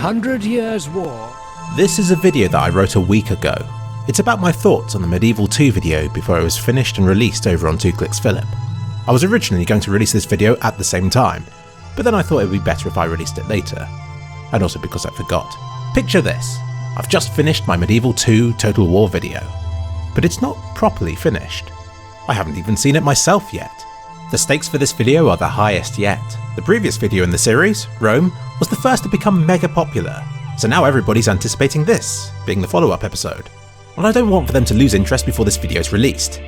100 Years War. This is a video that I wrote a week ago. It's about my thoughts on the Medieval 2 video before it was finished and released over on kliksphilip. I was originally going to release this video at the same time, but then I thought it would be better if I released it later. And also because I forgot. Picture this. I've just finished my Medieval 2 Total War video. But it's not properly finished. I haven't even seen it myself yet. The stakes for this video are the highest yet. The previous video in the series, Rome, was the first to become mega popular, so now everybody's anticipating this, being the follow-up episode. And I don't want for them to lose interest before this video is released.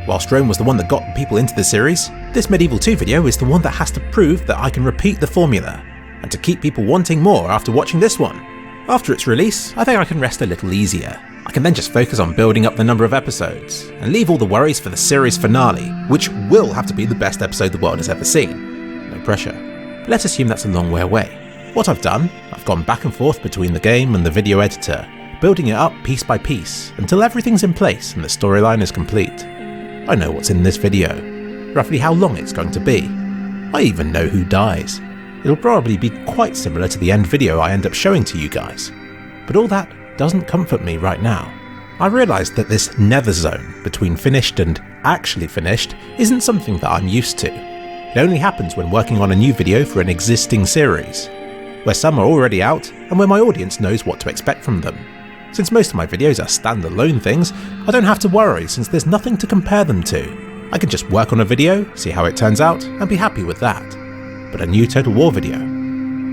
Whilst Rome was the one that got people into the series, this Medieval 2 video is the one that has to prove that I can repeat the formula, and to keep people wanting more after watching this one. After its release, I think I can rest a little easier. I can then just focus on building up the number of episodes, and leave all the worries for the series finale, which will have to be the best episode the world has ever seen. No pressure. But let's assume that's a long way away. What I've done, I've gone back and forth between the game and the video editor, building it up piece by piece until everything's in place and the storyline is complete. I know what's in this video, roughly how long it's going to be. I even know who dies. It'll probably be quite similar to the end video I end up showing to you guys. But all that doesn't comfort me right now. I realised that this nether zone between finished and actually finished isn't something that I'm used to. It only happens when working on a new video for an existing series, where some are already out and where my audience knows what to expect from them. Since most of my videos are standalone things, I don't have to worry since there's nothing to compare them to. I can just work on a video, see how it turns out, and be happy with that. But a new Total War video,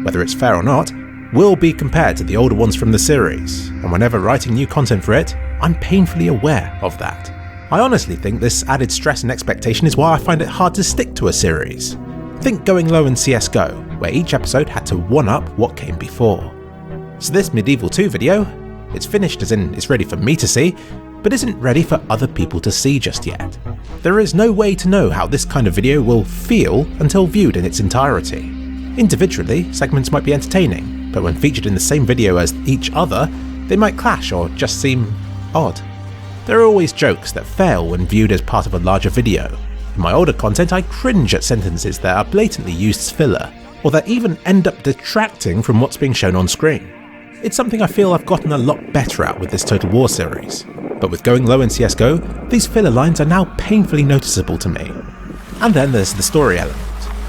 whether it's fair or not, will be compared to the older ones from the series, and whenever writing new content for it, I'm painfully aware of that. I honestly think this added stress and expectation is why I find it hard to stick to a series. Think going low in CSGO, where each episode had to one-up what came before. So this Medieval 2 video, it's finished as in it's ready for me to see, but isn't ready for other people to see just yet. There is no way to know how this kind of video will feel until viewed in its entirety. Individually, segments might be entertaining, but when featured in the same video as each other, they might clash or just seem odd. There are always jokes that fail when viewed as part of a larger video. In my older content, I cringe at sentences that are blatantly used as filler, or that even end up detracting from what's being shown on screen. It's something I feel I've gotten a lot better at with this Total War series, but with going low in CSGO, these filler lines are now painfully noticeable to me. And then there's the story element.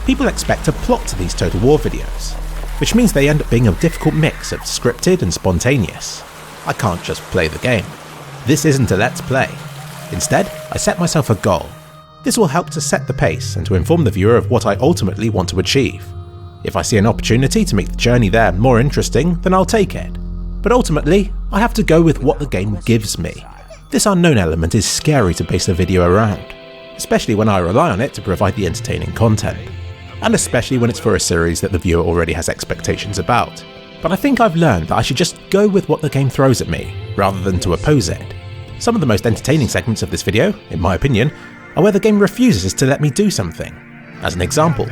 People expect a plot to these Total War videos, which means they end up being a difficult mix of scripted and spontaneous. I can't just play the game. This isn't a let's play. Instead, I set myself a goal. This will help to set the pace and to inform the viewer of what I ultimately want to achieve. If I see an opportunity to make the journey there more interesting, then I'll take it. But ultimately, I have to go with what the game gives me. This unknown element is scary to base a video around, especially when I rely on it to provide the entertaining content. And especially when it's for a series that the viewer already has expectations about. But I think I've learned that I should just go with what the game throws at me, rather than to oppose it. Some of the most entertaining segments of this video, in my opinion, are where the game refuses to let me do something. As an example,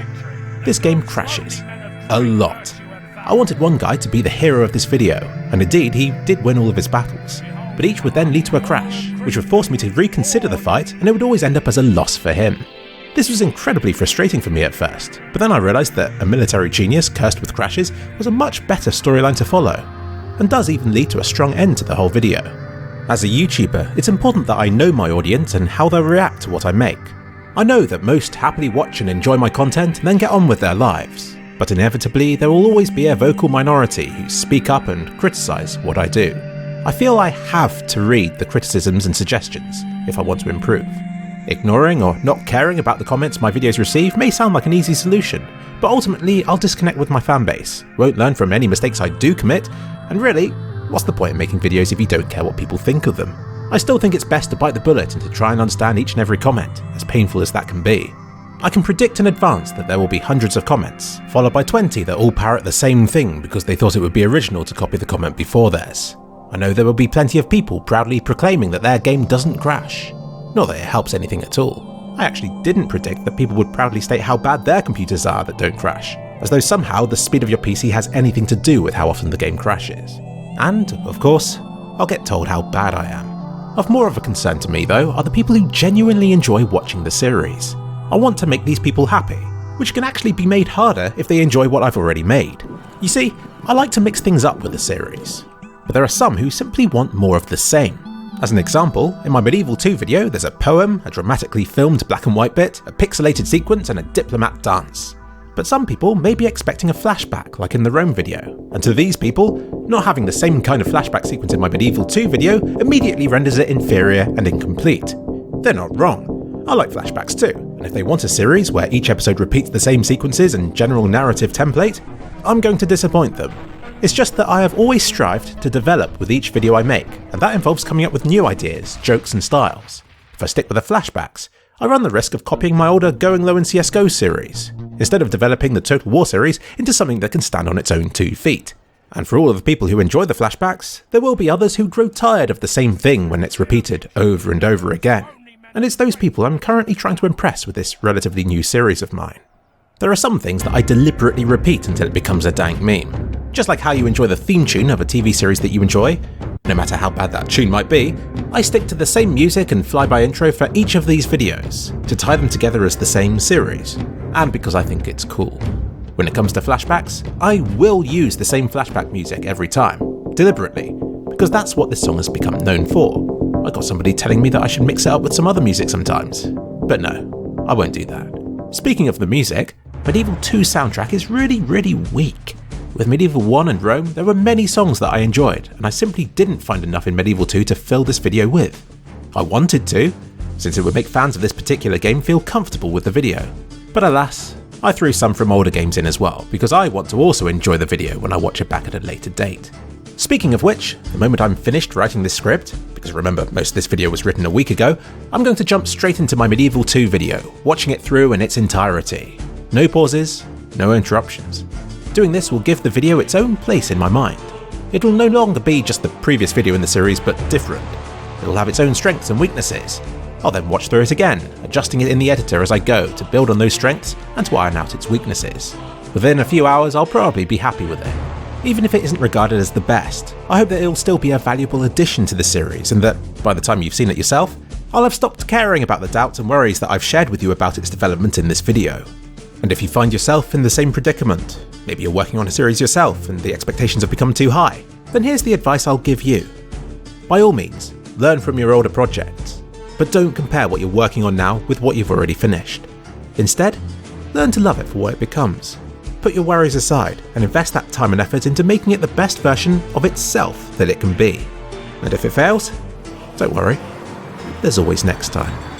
this game crashes. A lot. I wanted one guy to be the hero of this video, and indeed he did win all of his battles, but each would then lead to a crash, which would force me to reconsider the fight, and it would always end up as a loss for him. This was incredibly frustrating for me at first, but then I realised that a military genius cursed with crashes was a much better storyline to follow, and does even lead to a strong end to the whole video. As a YouTuber, it's important that I know my audience and how they'll react to what I make. I know that most happily watch and enjoy my content and then get on with their lives, but inevitably there will always be a vocal minority who speak up and criticise what I do. I feel I have to read the criticisms and suggestions if I want to improve. Ignoring or not caring about the comments my videos receive may sound like an easy solution, but ultimately I'll disconnect with my fanbase, won't learn from any mistakes I do commit, and really, what's the point in making videos if you don't care what people think of them? I still think it's best to bite the bullet and to try and understand each and every comment, as painful as that can be. I can predict in advance that there will be hundreds of comments, followed by 20 that all parrot the same thing because they thought it would be original to copy the comment before theirs. I know there will be plenty of people proudly proclaiming that their game doesn't crash. Not that it helps anything at all. I actually didn't predict that people would proudly state how bad their computers are that don't crash, as though somehow the speed of your PC has anything to do with how often the game crashes. And, of course, I'll get told how bad I am. Of more of a concern to me though are the people who genuinely enjoy watching the series. I want to make these people happy, which can actually be made harder if they enjoy what I've already made. You see, I like to mix things up with the series, but there are some who simply want more of the same. As an example, in my Medieval 2 video there's a poem, a dramatically filmed black and white bit, a pixelated sequence and a diplomat dance. But some people may be expecting a flashback like in the Rome video, and to these people, not having the same kind of flashback sequence in my Medieval 2 video immediately renders it inferior and incomplete. They're not wrong. I like flashbacks too, and if they want a series where each episode repeats the same sequences and general narrative template, I'm going to disappoint them. It's just that I have always strived to develop with each video I make, and that involves coming up with new ideas, jokes and styles. If I stick with the flashbacks, I run the risk of copying my older Going Low in CSGO series, instead of developing the Total War series into something that can stand on its own 2 feet. And for all of the people who enjoy the flashbacks, there will be others who grow tired of the same thing when it's repeated over and over again. And it's those people I'm currently trying to impress with this relatively new series of mine. There are some things that I deliberately repeat until it becomes a dank meme. Just like how you enjoy the theme tune of a TV series that you enjoy, no matter how bad that tune might be, I stick to the same music and flyby intro for each of these videos, to tie them together as the same series, and because I think it's cool. When it comes to flashbacks, I will use the same flashback music every time, deliberately, because that's what this song has become known for. I got somebody telling me that I should mix it up with some other music sometimes, but no, I won't do that. Speaking of the music, Medieval 2 soundtrack is really weak. With Medieval 1 and Rome, there were many songs that I enjoyed, and I simply didn't find enough in Medieval 2 to fill this video with. I wanted to, since it would make fans of this particular game feel comfortable with the video. But alas, I threw some from older games in as well, because I want to also enjoy the video when I watch it back at a later date. Speaking of which, the moment I'm finished writing this script, because remember most of this video was written a week ago, I'm going to jump straight into my Medieval 2 video, watching it through in its entirety. No pauses, no interruptions. Doing this will give the video its own place in my mind. It will no longer be just the previous video in the series, but different. It will have its own strengths and weaknesses. I'll then watch through it again, adjusting it in the editor as I go to build on those strengths and to iron out its weaknesses. Within a few hours I'll probably be happy with it. Even if it isn't regarded as the best, I hope that it'll still be a valuable addition to the series, and that, by the time you've seen it yourself, I'll have stopped caring about the doubts and worries that I've shared with you about its development in this video. And if you find yourself in the same predicament, maybe you're working on a series yourself and the expectations have become too high, then here's the advice I'll give you. By all means, learn from your older projects, but don't compare what you're working on now with what you've already finished. Instead, learn to love it for what it becomes. Put your worries aside and invest that time and effort into making it the best version of itself that it can be. And if it fails, don't worry, there's always next time.